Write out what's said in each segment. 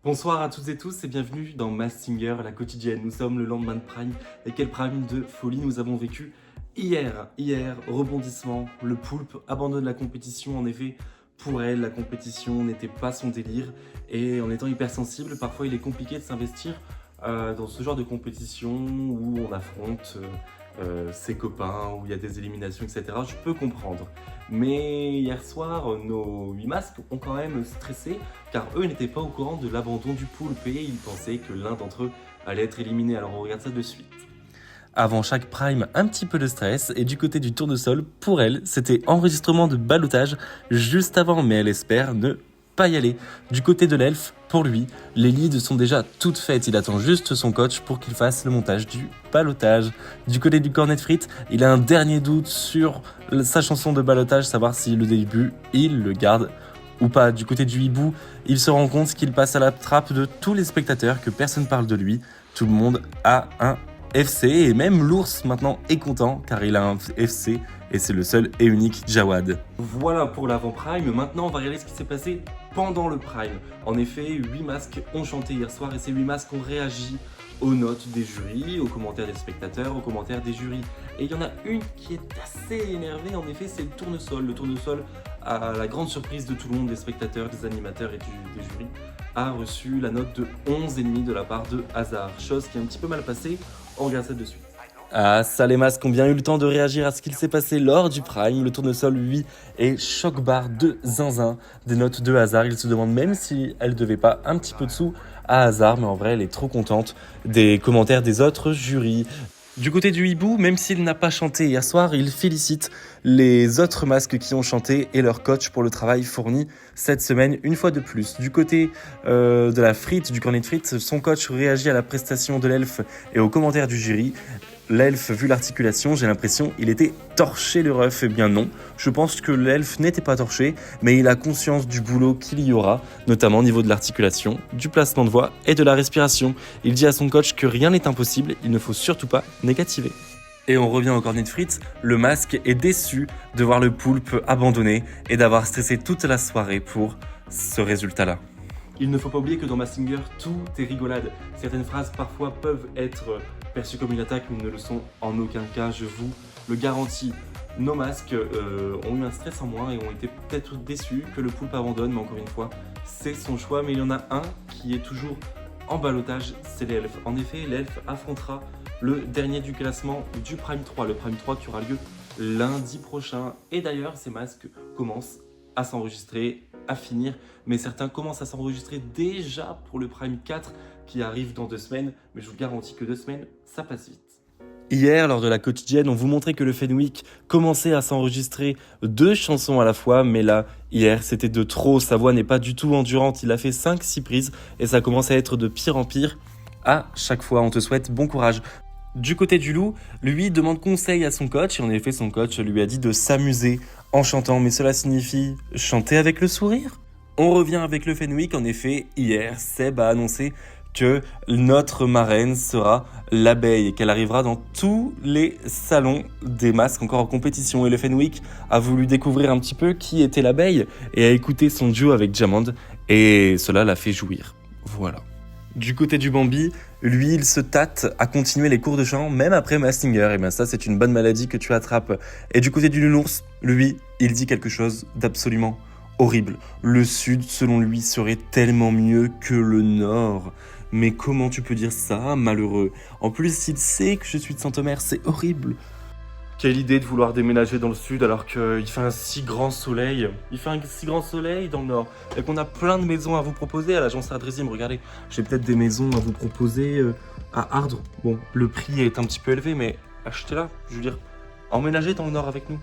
Bonsoir à toutes et tous et bienvenue dans Masked Singer, la quotidienne. Nous sommes le lendemain de Prime et quel Prime de folie nous avons vécu hier, rebondissement, le poulpe abandonne la compétition. En effet, pour elle, la compétition n'était pas son délire et en étant hypersensible, parfois il est compliqué de s'investir dans ce genre de compétition où on affronte ses copains, où il y a des éliminations, etc. Je peux comprendre. Mais hier soir, nos 8 masques ont quand même stressé car eux n'étaient pas au courant de l'abandon du poulpe et ils pensaient que l'un d'entre eux allait être éliminé. Alors on regarde ça de suite. Avant chaque prime, un petit peu de stress, et du côté du tournesol, pour elle, c'était enregistrement de ballottage juste avant, mais elle espère ne pas y aller. Du côté de l'elfe, pour lui, les leads sont déjà toutes faites, il attend juste son coach pour qu'il fasse le montage du ballottage. Du côté du cornet de frites, il a un dernier doute sur sa chanson de ballottage, savoir si le début, il le garde ou pas. Du côté du hibou, il se rend compte qu'il passe à la trappe de tous les spectateurs, que personne parle de lui, tout le monde a un FC et même l'ours maintenant est content car il a un FC et c'est le seul et unique Jawad. Voilà pour l'avant-prime, maintenant on va regarder ce qui s'est passé pendant le prime. En effet, 8 masques ont chanté hier soir et ces 8 masques ont réagi aux notes des jurys, aux commentaires des spectateurs, aux commentaires des jurys. Et il y en a une qui est assez énervée, en effet c'est le tournesol. Le tournesol, à la grande surprise de tout le monde, des spectateurs, des animateurs et des jurys, a reçu la note de 11,5 de la part de Hazard, chose qui est un petit peu mal passée. On regarde ça de suite. Ah, ça, les masques ont bien eu le temps de réagir à ce qu'il s'est passé lors du Prime. Le tournesol, lui, est choc-barre de zinzin, des notes de Hazard. Il se demande même si elle devait pas un petit peu de sous à Hazard, mais en vrai, elle est trop contente des commentaires des autres jurys. Du côté du hibou, même s'il n'a pas chanté hier soir, il félicite les autres masques qui ont chanté et leur coach pour le travail fourni cette semaine une fois de plus. Du côté de la frite, du cornet de frites, son coach réagit à la prestation de l'elfe et aux commentaires du jury. L'elfe, vu l'articulation, j'ai l'impression il était torché le ref. Eh bien non, je pense que l'elfe n'était pas torché, mais il a conscience du boulot qu'il y aura, notamment au niveau de l'articulation, du placement de voix et de la respiration. Il dit à son coach que rien n'est impossible, il ne faut surtout pas négativer. Et on revient au cornet de frites, le masque est déçu de voir le poulpe abandonné et d'avoir stressé toute la soirée pour ce résultat-là. Il ne faut pas oublier que dans Masked Singer, tout est rigolade. Certaines phrases parfois peuvent être perçues comme une attaque, mais ne le sont en aucun cas, je vous le garantis. Nos masques ont eu un stress en moins et ont été peut-être déçus que le poulpe abandonne, mais encore une fois, c'est son choix. Mais il y en a un qui est toujours en ballottage, c'est l'elfe. En effet, l'elfe affrontera le dernier du classement du Prime 3, le Prime 3 qui aura lieu lundi prochain. Et d'ailleurs, ces masques commencent à s'enregistrer, à finir, mais certains commencent à s'enregistrer déjà pour le Prime 4 qui arrive dans 2 semaines, mais je vous garantis que 2 semaines, ça passe vite. Hier, lors de la quotidienne, on vous montrait que le Fenwick commençait à s'enregistrer 2 chansons à la fois, mais là, hier, c'était de trop, sa voix n'est pas du tout endurante, il a fait 5-6 prises et ça commence à être de pire en pire. À chaque fois, on te souhaite bon courage. Du côté du loup, lui demande conseil à son coach et en effet son coach lui a dit de s'amuser en chantant, mais cela signifie chanter avec le sourire. On revient avec le Fenwick, en effet hier Seb a annoncé que notre marraine sera l'abeille et qu'elle arrivera dans tous les salons des masques encore en compétition et le Fenwick a voulu découvrir un petit peu qui était l'abeille et a écouté son duo avec Jamond et cela l'a fait jouir. Voilà. Du côté du Bambi, lui, il se tâte à continuer les cours de chant, même après Masked Singer. Et bien ça, c'est une bonne maladie que tu attrapes. Et du côté du nounours, lui, il dit quelque chose d'absolument horrible. Le sud, selon lui, serait tellement mieux que le nord. Mais comment tu peux dire ça, malheureux? En plus, il sait que je suis de Saint-Omer, c'est horrible. Quelle idée de vouloir déménager dans le sud alors qu'il fait un si grand soleil. Il fait un si grand soleil dans le nord. Et qu'on a plein de maisons à vous proposer à l'agence Ardresim. Regardez, j'ai peut-être des maisons à vous proposer à Ardres. Bon, le prix est un petit peu élevé, mais achetez-la. Je veux dire, emménagez dans le nord avec nous.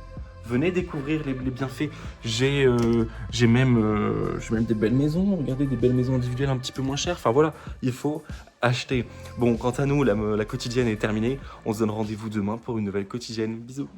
Venez découvrir les bienfaits. J'ai même des belles maisons. Regardez, des belles maisons individuelles un petit peu moins chères. Enfin voilà, il faut acheter. Bon, quant à nous, la quotidienne est terminée. On se donne rendez-vous demain pour une nouvelle quotidienne. Bisous.